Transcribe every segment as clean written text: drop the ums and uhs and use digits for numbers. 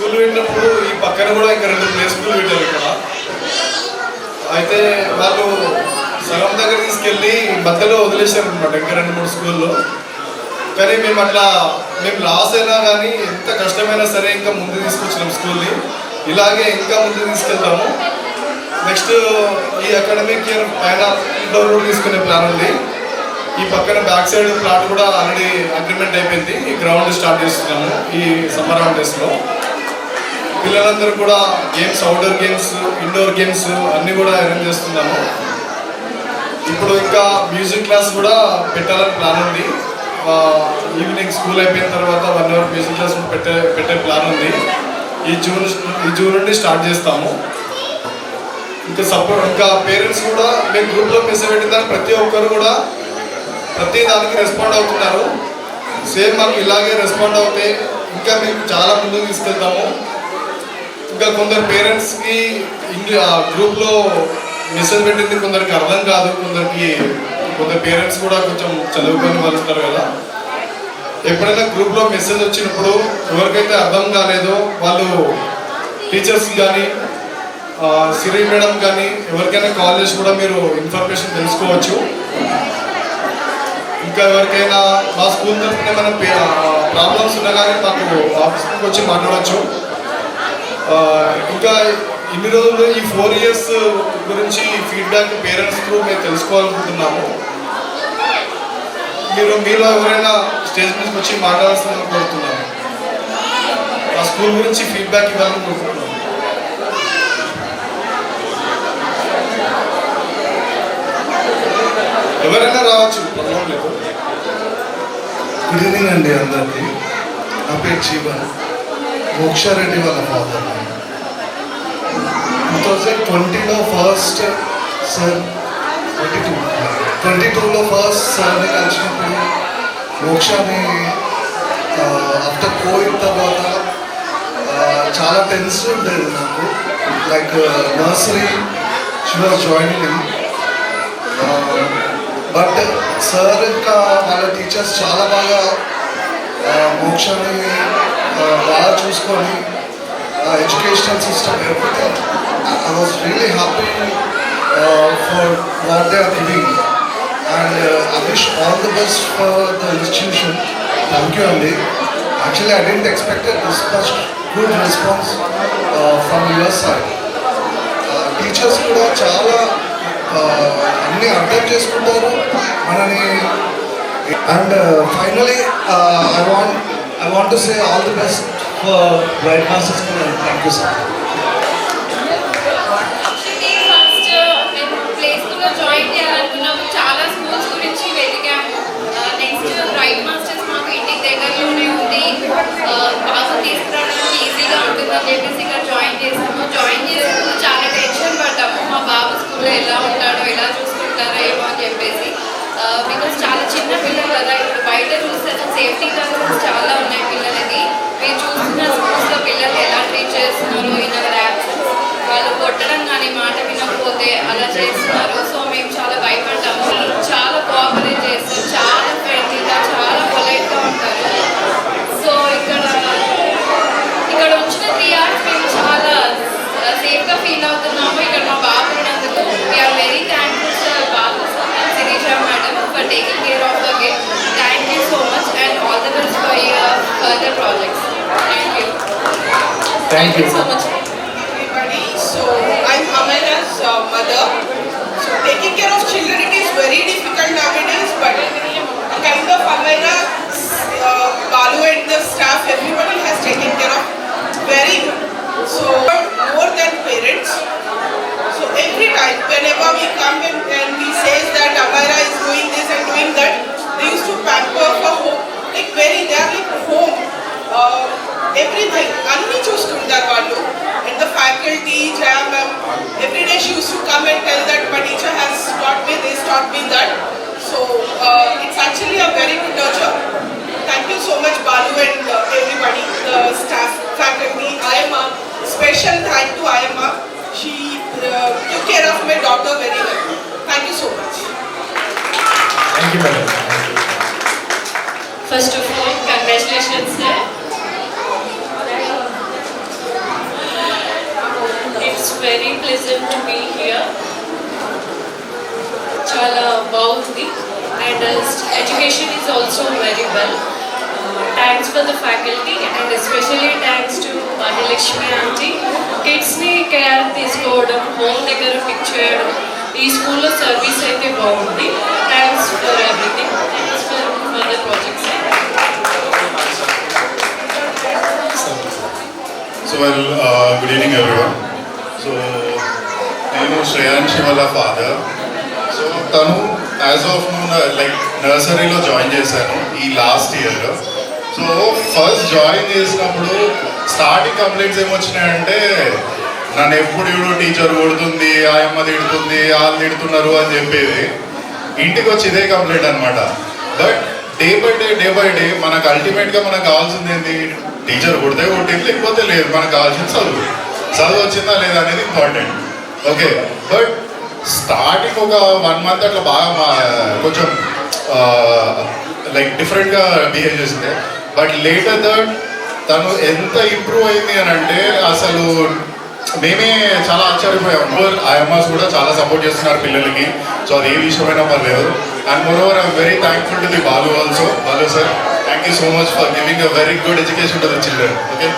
School వెళ్ళినప్పుడు ఈ పక్కన కూడా ఇంకా 2 ప్లే స్కూల్ పెట్టారు ఇక్కడ. అయితే వాళ్ళు సగం దగ్గర తీసుకెళ్ళి మధ్యలో వదిలేశారు అనమాట ఇంకా 2-3 స్కూల్లో. కానీ మేము లాస్ అయినా కానీ ఎంత కష్టమైనా సరే ఇంకా ముందు తీసుకొచ్చినాం స్కూల్ని. ఇలాగే ఇంకా ముందు తీసుకెళ్తాము. నెక్స్ట్ ఈ అకాడమిక్ ఇయర్ పైన ఇండోర్ కూడా తీసుకునే ప్లాన్ ఉంది. ఈ పక్కన బ్యాక్ సైడ్ ప్లాట్ కూడా ఆల్రెడీ అగ్రిమెంట్ అయిపోయింది. ఈ గ్రౌండ్ స్టార్ట్ చేస్తున్నాము ఈ సమ్మర్ హాలిడేస్లో. పిల్లలందరూ కూడా games, outdoor games, indoor games అన్నీ కూడా అరేంజ్ చేస్తున్నాము. ఇప్పుడు ఇంకా మ్యూజిక్ క్లాస్ కూడా పెట్టాలని ప్లాన్ ఉంది. ఈవినింగ్ స్కూల్ అయిపోయిన తర్వాత 1 అవర్ మ్యూజిక్ క్లాస్ పెట్టే ప్లాన్ ఉంది. ఈ జూన్ నుండి స్టార్ట్ చేస్తాము. ఇంకా పేరెంట్స్ కూడా మేము గ్రూప్లో మెసేజ్ పెట్టిన ప్రతి ఒక్కరు కూడా ప్రతి దానికి రెస్పాండ్ అవుతున్నారు. సేమ్ మాకు ఇలాగే రెస్పాండ్ అవుతే ఇంకా మేము చాలా ముందుకు తీసుకెళ్తాము. ఇంకా కొందరు పేరెంట్స్కి గ్రూప్లో మెసేజ్ పెట్టింది కొందరికి అర్థం కాదు. కొందరు పేరెంట్స్ కూడా కొంచెం చదువుకొని వాళ్ళు ఉంటారు కదా. ఎప్పుడైనా గ్రూప్లో మెసేజ్ వచ్చినప్పుడు ఎవరికైతే అర్థం కాలేదో వాళ్ళు టీచర్స్ కానీ సిరి మేడం కానీ ఎవరికైనా కాల్ చేసి కూడా మీరు ఇన్ఫర్మేషన్ తెలుసుకోవచ్చు. ఇంకా ఎవరికైనా మా స్కూల్ తరఫున ఏమైనా ప్రాబ్లమ్స్ ఉన్నా కానీ మాకు ఆఫీస్కి వచ్చి మాట్లాడవచ్చు. ఇంకా ఇన్ని రోజులు ఈ 4 ఇయర్స్ గురించి ఫీడ్బ్యాక్ పేరెంట్స్ త్రూ మేము తెలుసుకోవాలనుకుంటున్నాము. మీలో ఎవరైనా స్టేజ్ మీదకి వచ్చి మాట్లాడాల్సిందని కోరుతున్నాము. ఆ స్కూల్ గురించి ఫీడ్బ్యాక్ ఇవ్వాలని కోరుకుంటున్నాము. ఎవరైనా రావచ్చు, ప్రాబ్లం లేదు. గుడ్ ఈవినింగ్ అండి అందరికీ. నా పేరు జీవన్, మోక్షారెడ్డి వాళ్ళ ఫాదర్. 2020లో ఫస్ట్ సార్ 22లో ఫస్ట్ సార్ని కలిసినప్పుడు మోక్షాని ఆఫ్టర్ కోవిడ్ తర్వాత చాలా టెన్షన్ ఉండేది నాకు. Like nursery she was joining. But sir ఇంకా వాళ్ళ టీచర్స్ చాలా బాగా మోక్షాన్ని బాగా చూసుకొని educational system everything. I was really happy for what they are doing, and I wish all the best for the institution. Thank you, Andy. Actually, I didn't expect this much good response from your side. Teachers kuda chala అన్ని అర్థం చేసుకుంటారు మనని. And finally, I want to say all the best for Bright Masters School, and thank you, sir. Join చేయాలనుకున్నాము. చాలా schools గురించి వెతికాము. Next bright masters మాకు ఇంటికి దగ్గరలోనే ఉంది, బాగా తీసుకురావడానికి ఈజీగా ఉంటుందని చెప్పేసి ఇక్కడ జాయిన్ చేసాము. జాయిన్ చేసినప్పుడు చాలా టెన్షన్ పడ్డాము. మా బాబు స్కూల్లో ఎలా ఉంటాడో, ఎలా చూసుకుంటారో ఏమో అని చెప్పేసి. బికాస్ చాలా చిన్న పిల్లలు కదా, ఇప్పుడు బయట చూస్తే సేఫ్టీ కన్సర్న్స్ చాలా ఉన్నాయి పిల్లలకి. మీరు చూస్తున్న స్కూల్స్లో పిల్లలు ఎలా ట్రీట్ చేస్తున్నారో, ఇన్ అవర్ యాబ్సెన్స్ వాళ్ళు కొట్టడం కానీ మాట వినకపోతే అలా చేస్తున్నారు. సో మేము చాలా భయపడ్డాము. చాలా కోఆపరేట్ చేస్తారు, చాలా ఫ్రెండ్లీగా, చాలా పొలైట్గా ఉంటారు. సో ఇక్కడ వచ్చిన 3 hours మేము చాలా సేఫ్గా ఫీల్ అవుతున్నాము. ఇక్కడ మా బాబు ఉన్నందుకు వీఆర్ వెరీ థ్యాంక్ఫుల్ సార్ బాబు sir, Sirisha madam for taking care of the kid. Thank you so much and all the best for your further projects. Thank you so much. So I'm Amara's mother. So taking care of children, it is very difficult nowadays, but kind of Amara, Balu and the staff, everybody has taken care of very good. So more than parents. So every time whenever we come and we say that Amara is doing this and doing that, they used to pamper for home, like they are like home. Everything, anni chustuntaru vallu. And the faculty, Jam ma'am, every day she used to come and tell that my teacher has taught me this, taught me that. So it's actually a very good nurture. Thank you so much Balu and everybody, the staff, faculty. I am a special thank to Ayama. She took care of my daughter very well. Thank you so much. Thank you, madam. First of all, congratulations sir. very pleasant to be here. Chala baagundi and education is also very well. Thanks for the faculty and especially thanks to Bhagyalakshmi aunty. Kids ni care తీసుకోవడం home దగ్గర pick చేయడం ఈ స్కూల్లో service అయితే బాగుంది. Thanks for everything. Thanks for further projects. So good evening everyone. So నేను శ్రేయాంశి వాళ్ళ father. So తను యాజ్ ఆఫ్ లైక్ నర్సరీలో జాయిన్ చేశాను ఈ last year. So first join చేసినప్పుడు స్టార్టింగ్ కంప్లైంట్స్ ఏమొచ్చినాయంటే నన్ను ఎప్పుడు ఇప్పుడు టీచర్ కొడుతుంది, ఆయమ్మ తిడుతుంది, వాళ్ళు తిడుతున్నారు అని చెప్పేది. ఇంటికి వచ్చి ఇదే కంప్లైంట్ అనమాట. బట్ డే బై డే మనకు అల్టిమేట్గా మనకు కావాల్సింది ఏంటి? టీచర్ కొడితే కొట్టింది, లేకపోతే లేదు. మనకు కావాల్సింది చదువు వచ్చిందా లేదా అనేది ఇంపార్టెంట్. ఓకే, బట్ స్టార్టింగ్ ఒక 1 month అట్లా బాగా కొంచెం లైక్ డిఫరెంట్గా బిహేవ్ చేసింది. బట్ లేటర్ దట్ తను ఎంత ఇంప్రూవ్ అయింది అని అంటే అసలు మేమే చాలా ఆశ్చర్యపోయాం. ఐఎంఆర్స్ కూడా చాలా సపోర్ట్ చేస్తున్నారు పిల్లలకి. సో అది ఏ విషయమైనా పర్లేదు. And more over I'm very thankful to the Balu also. Balu sir, thank you so much for giving a very good education to the children. Okay,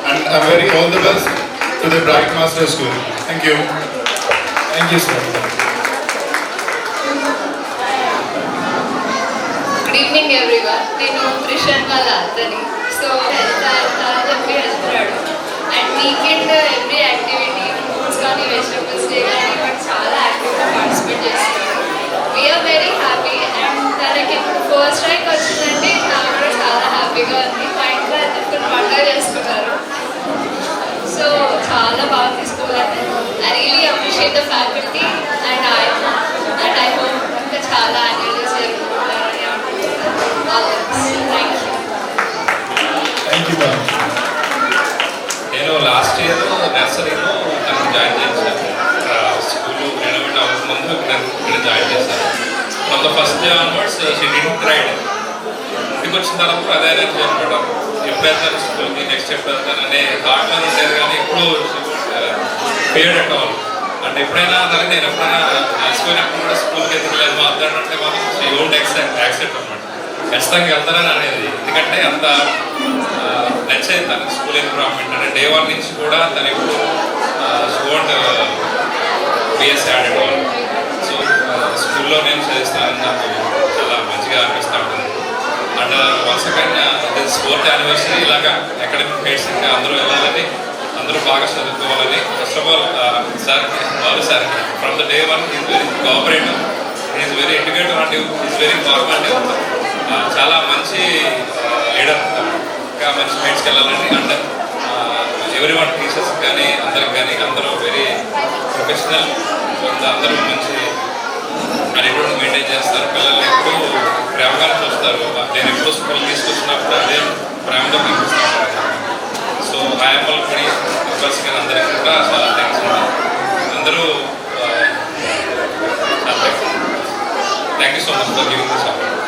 and I'm very all the best to the bright master school. Thank you. Thank you sir. Good evening everyone. నేను క్రిషన్ వాళ్ళ అత్తని. So వెళ్తా చెప్పి వెళ్తున్నాడు. And weekend every activity, fruits కానీ vegetables day కానీ but చాలా యాక్టివ్గా పార్టిసిపేట్ చేస్తున్నాడు. We are very happy. అండ్ తనకి ఇప్పుడు ఫస్ట్ ర్యాంక్ వచ్చిందంటే నాకు కూడా చాలా హ్యాపీగా ఉంది. మా ఇంట్లో అందరికీ పండుగ చేసుకున్నారు. సో చాలా బాగా తీసుకోవాలి. I really appreciate the faculty and I hope ఇంకా చాలా యాన్యువల్ జరుగుతున్నారని అనుకుంటున్నాను. Thank you ma'am. నేను లాస్ట్ ఇయర్ నర్సరీలో నన్ను జాయిన్ చేశాను. స్కూల్ రెనోవేట్ అవ్వకముందు ఇక్కడ జాయిన్ చేశాను. From the first day onwards she didn't ride. ఇంటికి వచ్చిన తర్వాత అదే ఎనర్జీ అనమాట. ఎప్పుడు వెళ్తాను స్కూల్కి, నెక్స్ట్ ఎప్పుడు వెళ్తాననే థాట్లో ఉండేది. కానీ ఎప్పుడు పేడ్ అట్టవాలి అంటే ఎప్పుడైనా సరే నేను ఎప్పుడైనా తీసుకున్నప్పుడు కూడా స్కూల్కి ఎదురులేదు మా అర్థం అంటే మాత్రం షీ ఓంట్ యాక్సెప్ట్ అనమాట. ఖచ్చితంగా వెళ్తారని అనేది. ఎందుకంటే అంత నచ్చేది తనకి స్కూల్ ఎన్విరాన్మెంట్. అంటే డే 1 నుంచి కూడా తను ఎప్పుడు స్టూడెంట్ బిఎస్సీ ఆడేవాళ్ళు. సో స్కూల్లో నేను చదివిస్తానని నాకు చాలా మంచిగా అనిపిస్తూ ఉంటుంది. And once again this 4th anniversary ఇలాగా అకాడమిక్ ఫెయిర్స్ ఇంకా అందరూ వెళ్ళాలని, అందరూ బాగా చదువుకోవాలని. ఫస్ట్ ఆఫ్ ఆల్ సార్కి, బాలు సార్కి from the day 1 is very cooperative, is very educative and is very informative. చాలా మంచి లీడర్. ఇంకా మంచి ఫైట్స్కి వెళ్ళాలని. అండ్ ఎవరి వన్ టీచర్స్ కానీ అందరికి కానీ అందరూ వెరీ ప్రొఫెషనల్. అందరూ మంచి అడిగినప్పుడు మెయింటైన్ చేస్తారు. పిల్లల్ని ఎప్పుడు ప్రేమగా చూస్తారు. నేను ఎప్పుడు స్కూల్ తీసుకొచ్చినప్పుడు అదే ప్రేమగా కనిపిస్తూ ఉంటాను. సో ఆయమ్మలు కానీ మెంబర్స్ కానీ అందరికీ కూడా చాలా థ్యాంక్స్ అండి. అందరూ thank you so much for giving this opportunity.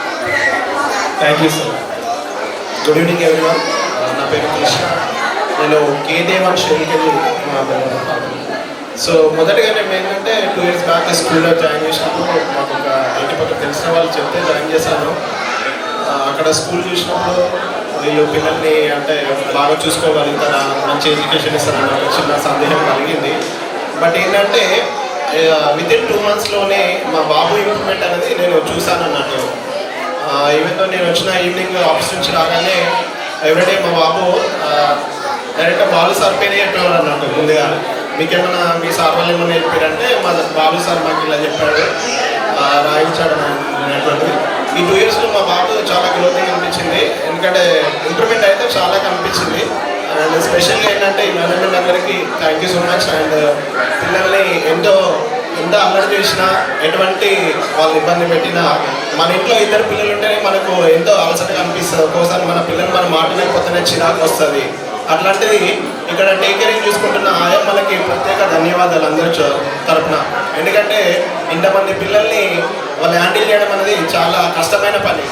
Thank you sir. Good evening everyone. నా పేరు కృష్ణ. నేను కేదేవన్ షెల్కెళ్ళి మా సో మొదటిగా నేను ఏంటంటే 2 years బ్యాక్ స్కూల్లో జాయిన్ చేసినప్పుడు మాకు ఒక ఇంటి పక్కన తెలిసిన వాళ్ళు చెప్తే జాయిన్ చేశాను. అక్కడ స్కూల్ చూసినప్పుడు వీళ్ళు పిల్లల్ని అంటే బాగా చూసుకోగలుగుతారా, మంచి ఎడ్యుకేషన్ ఇస్తారని ఒక చిన్న సందేహం కలిగింది. బట్ ఏంటంటే వితిన్ 2 monthsలోనే మా బాబు ఇంప్రూవ్మెంట్ అనేది నేను చూశాను అన్నట్టు. ఈవెన్ నేను వచ్చిన ఈవినింగ్ ఆఫీస్ నుంచి రాగానే ఎవ్రీడే మా బాబు డైరెక్ట్గా బాలు సార్ పేరే చెప్పేవాడు అన్నట్టు. ముందుగా మీకేమన్నా మీ సార్ వాళ్ళు ఏమన్నా చెప్పారంటే మా బాలు సార్ మాకు ఇలా చెప్పాడు, రాయించాడు అనేటువంటి. ఈ 2 yearsలో మా బాబు చాలా గ్రోతింగ్ అనిపించింది. ఎందుకంటే ఇంప్రూవ్మెంట్ అయితే చాలా కనిపించింది. అండ్ స్పెషల్గా ఏంటంటే ఈ మేనేజ్మెంట్ అందరికీ thank you so much. And పిల్లల్ని ఎంత అల్లరి చేసినా, ఎటువంటి వాళ్ళు ఇబ్బంది పెట్టినా, మన ఇంట్లో 2 పిల్లలు ఉంటేనే మనకు ఎంతో అలసటగా అనిపిస్తుంది. ఒక్కోసారి మన పిల్లలు మన మాట లేకపోతేనే చిరాకు వస్తుంది. అట్లాంటిది ఇక్కడ టేక్ కేరింగ్ చూసుకుంటున్న ఆయమ్మలకి ప్రత్యేక ధన్యవాదాలు అందరి తరఫున. ఎందుకంటే ఇంతమంది పిల్లల్ని వాళ్ళు హ్యాండిల్ చేయడం అనేది చాలా కష్టమైన పని.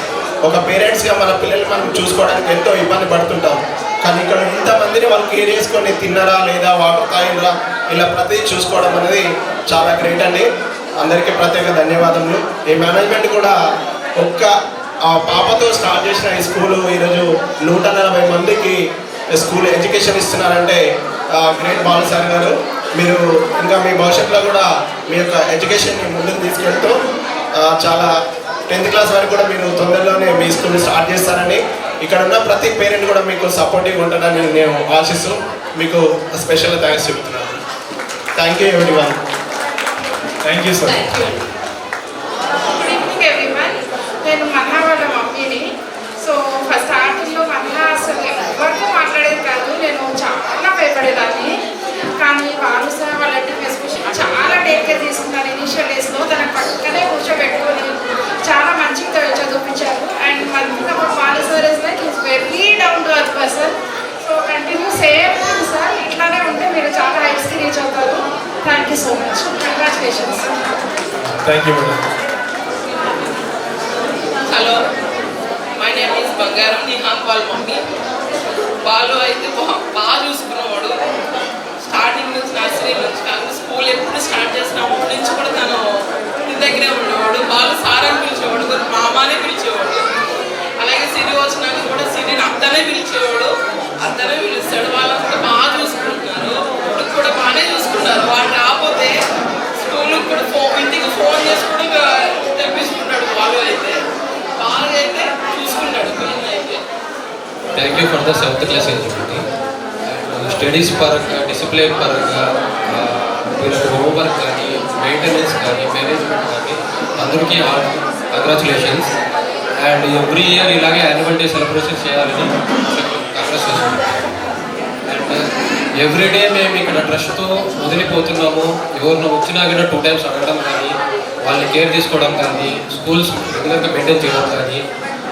ఒక పేరెంట్స్గా మన పిల్లల్ని మనం చూసుకోవడానికి ఎంతో ఇబ్బంది పడుతుంటాం. కానీ ఇక్కడ ఇంతమందిని వాళ్ళు కేర్ చేసుకొని తిన్నారా లేదా, వాటర్ తాగినరా, ఇలా ప్రతిదీ చూసుకోవడం అనేది చాలా గ్రేట్ అండి. అందరికీ ప్రత్యేక ధన్యవాదములు. ఈ మేనేజ్మెంట్ కూడా ఒక్క పాపతో స్టార్ట్ చేసిన ఈ స్కూలు ఈరోజు 140 మందికి స్కూల్ ఎడ్యుకేషన్ ఇస్తున్నారంటే గ్రేట్ బాలు సార్ గారు. మీరు ఇంకా మీ భవిష్యత్తులో కూడా మీ యొక్క ఎడ్యుకేషన్ని ముందుకు తీసుకెళ్తూ చాలా 10th క్లాస్ వరకు కూడా మీరు తొందరలోనే మీ స్కూల్ని స్టార్ట్ చేస్తారని, ఇక్కడ ఉన్న ప్రతి పేరెంట్ కూడా మీకు సపోర్టివ్గా ఉంటారని నేను ఆశిస్తూ మీకు స్పెషల్ థ్యాంక్స్ చెప్తున్నాను. Thank you everyone. Thank you sir. Good evening everyone. నేను మన్నా వాళ్ళ మమ్మీని. సో ఫస్ట్ స్టార్టింగ్లో మన్నా అసలు ఎవరితో మాట్లాడేది కాదు, నేను చాలా భయపడేదాన్ని. కానీ వాళ్ళు సార్ వాళ్ళ టీమ్ ఎస్పెషల్లీ చాలా టేక్ కేర్ తీసుకున్నారు. ఇనిషియల్ డేస్లో తన పక్కనే కూర్చోబెట్టుకొని చాలా మంచిగా చదివించారు. అండ్ మంచిగా Balu sir is like is very down to earth person. So continue same sir, ఇట్లానే ఉంటే మీరు చాలా హైట్స్కి రీచ్ అవుతారు. Thank you so much. Congratulations. Thank you madam. Hello, my name is బంగారం, నిహాన్ వాళ్ళ మమ్మీ. బాలు అయితే బాగా చూసుకున్నవాడు. స్టార్టింగ్ నుంచి నర్సరీ నుంచి కానీ స్కూల్ ఎప్పుడు స్టార్ట్ చేసినప్పటి నుంచి కూడా తను ఇంటి దగ్గరే ఉండేవాడు. బాలు సార్ అని పిలిచేవాడు, మామానే పిలిచేవాడు. అలాగే సిరి వచ్చినాక కూడా సిరిని అత్తనే పిలిచేవాడు, అత్తనే పిలుస్తాడు. వాళ్ళంతా బాగా చూసుకుంటున్నారు. ఇప్పుడు కూడా బాగానే చూసుకున్నారు. వాళ్ళు రాకపోతే స్కూల్కి కూడా ఇంటికి ఫోన్ చేసి కూడా తెప్పించుకుంటాడు. బాలు అయితే బాగా అయితే చూసుకుంటాడు పిల్లలు అయితే. Thank you for the 7th class eligibility. Studies పరంగా, డిసిప్లిన్ పరంగా, వీళ్ళకి హోంవర్క్ కానీ, మెయింటెనెన్స్ కానీ, మేనేజ్మెంట్ కానీ అందరికీ కంగ్రాచులేషన్స్. అండ్ ఎవ్రీ ఇయర్ ఇలాగే యాన్యువల్ డే సెలబ్రేషన్ చేయాలని కంగ్రాచులేషన్. అండ్ ఎవ్రీడే మేము ఇక్కడ ట్రస్ట్తో వదిలిపోతున్నాము. ఎవరిని వచ్చినా కూడా 2 times అడగడం కానీ, వాళ్ళని కేర్ తీసుకోవడం కానీ, స్కూల్స్ రెగ్యులర్గా మెయింటైన్ చేయడం కానీ,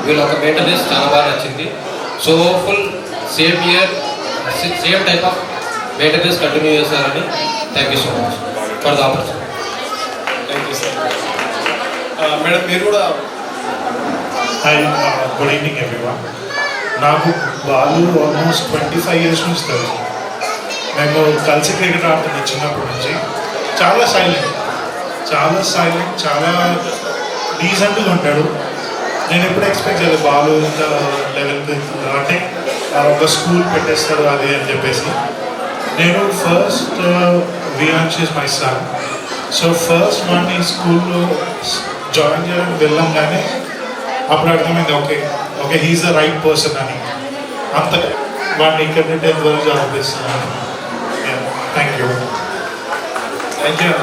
వీళ్ళ ఒక మెయింటెనెన్స్ చాలా బాగా నచ్చింది. So full same year same type of maintenance continue చేస్తారని. Thank you so much for the opportunity. Thank you sir. Madam మీరు కూడా. Hi, good evening everyone. నాకు బాలు ఆల్మోస్ట్ 25 years నుంచి తెలుసు. మేము కలిసి క్రికెట్ ఆడుతుంది చిన్నప్పటి నుంచి. చాలా సైలెంట్, చాలా డీసెంట్గా ఉంటాడు. నేను ఎప్పుడు ఎక్స్పెక్ట్ చేయలేదు బాలు ఇంత లెవెల్కి అంటే ఒక స్కూల్ పెట్టేస్తాడు అది అని చెప్పేసి. నేను first Viaansh is my son. So first వాడిని స్కూల్లో జాయిన్ చేయడానికి వెళ్ళంగానే అప్పుడు అర్థమైంది okay he is the right person అని. అంత వాడిని ఇక్కడ 10th వరకు చదివిస్తున్నాను. Thank you. Thank you.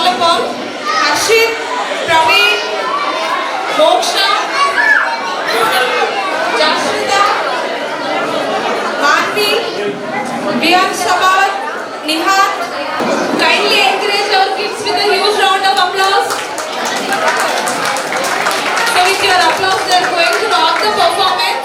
call upon Harshit, Praveen, Moksha, Jashrita, Manvi, Vian Sabat, Nihat. Kindly encourage our kids with a huge round of applause. So with your applause, they are going to rock the performance.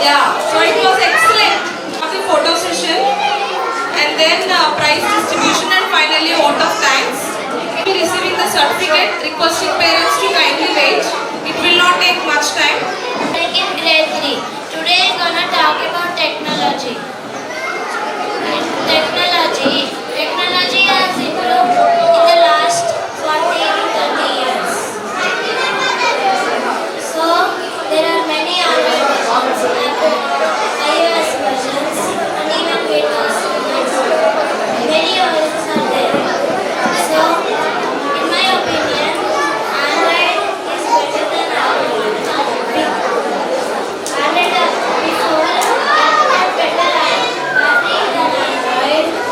Yeah, so it was excellent. The photo session and then prize distribution and finally vote of thanks. Receiving the certificate, requesting parents to kindly wait. It will not take much time. In grade 3. Today I'm gonna talk about technology. Technology has improved in the last 40 to 30 years. So there are many Android versions, iOS versions, and even Windows. Many versions are there. So in my opinion, Android is better than iOS. Android before had better battery than Android.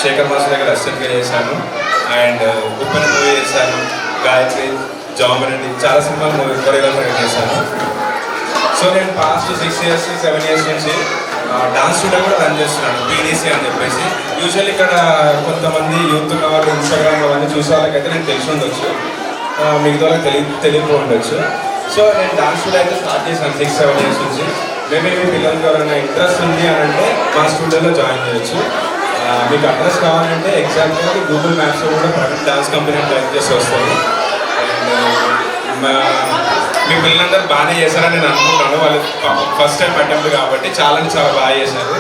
Shekhar master దగ్గర అసిస్టెంట్గా చేశాను. And Uppena movie చేశాను, గాయత్రి, జామరెడ్డి, చాలా సినిమాలు movie కొరియోగ్రాఫర్గా చేశాను. So నేను past 6 years 7 years నుంచి dance studio కూడా రన్ చేస్తున్నాను, పీడీసీ అని చెప్పేసి. యూజువల్ ఇక్కడ కొంతమంది యూత్ ఉన్న వాళ్ళు ఇన్స్టాగ్రామ్ అవన్నీ చూసే వాళ్ళకైతే నేను తెలిసి ఉండొచ్చు, మిగతా వాళ్ళకి తెలియకపోయి ఉండొచ్చు. సో నేను డాన్స్ స్టూడియో అయితే స్టార్ట్ చేశాను 6-7 years నుంచి. మేబీ మీ పిల్లలకి ఎవరైనా ఇంట్రెస్ట్ ఉంది అని అంటే మా స్టూడియోలో జాయిన్ చేయొచ్చు. మీకు అడ్రస్ కావాలంటే ఎగ్జాక్ట్గా గూగుల్ మ్యాప్స్లో కూడా ప్రైవేట్ డాన్స్ కంపెనీ టైప్ చేసి వస్తుంది. అండ్ మీ పిల్లలందరూ బాగానే చేశారని నేను అనుకుంటాను. వాళ్ళు ఫస్ట్ టైం అటెంప్ట్ కాబట్టి చాలా బాగా చేశారు.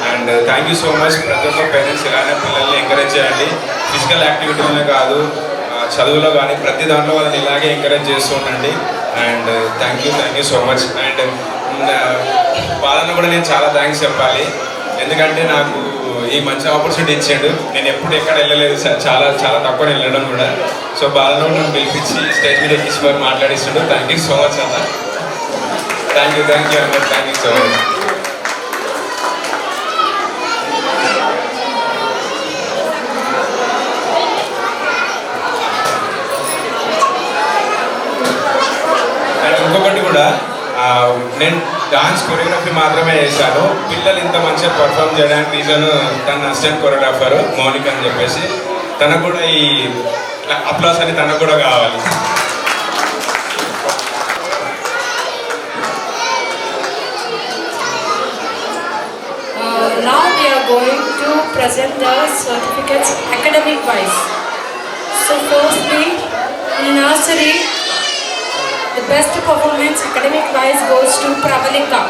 And thank you so much. ప్రతి ఒక్క పేరెంట్స్ ఇలానే పిల్లల్ని ఎంకరేజ్ చేయండి. ఫిజికల్ యాక్టివిటీలోనే కాదు, చదువులో కానీ ప్రతి దాంట్లో వాళ్ళని ఇలాగే ఎంకరేజ్ చేస్తూ ఉండండి. And thank you so much. And వాళ్ళని కూడా నేను చాలా థ్యాంక్స్ చెప్పాలి, ఎందుకంటే నాకు ఈ మంచి ఆపర్చునిటీ ఇచ్చాడు. నేను ఎప్పుడు ఎక్కడ వెళ్ళలేదు, చాలా తక్కువ వెళ్ళడం కూడా. సో బాలను నన్ను పిలిపించి స్టేజ్ మీద ఎక్కించి వారు మాట్లాడిస్తాడు. థ్యాంక్ యూ సో మచ్ అన్న. థ్యాంక్ యూ అన్న, thank you so much. And ఇంకొకటి కూడా, నేను డాన్స్ కొరియోగ్రఫీ మాత్రమే చేశాను. పిల్లలు ఇంత మంచిగా పర్ఫామ్ చేయడానికి రీజన్ తన అసిస్టెంట్ కొరియోగ్రాఫర్ మౌనిక అని చెప్పేసి. తనకు కూడా ఈ అప్లాస్ అని తనకు కూడా కావాలి. Now we are going to present the certificates academic wise. So firstly, in nursery, the best performance academic wise goes to Pravalika.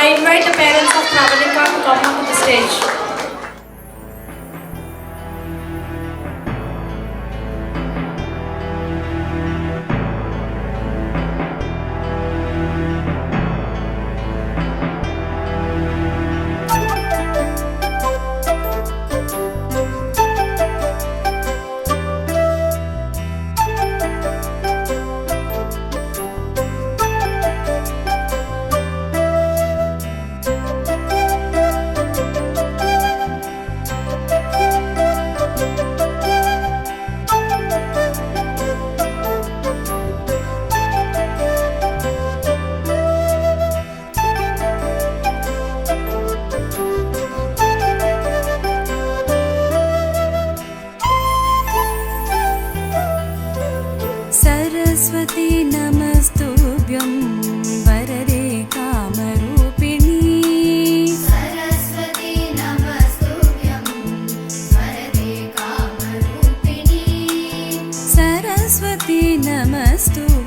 I invite the parents of Pravalika to come up to the stage. Saraswati नमस्तुभ्यं वरदे कामरूपिणी। सरस्वती नमस्तुभ्यं वरदे कामरूपिणी। सरस्वती नमस्तुभ्यं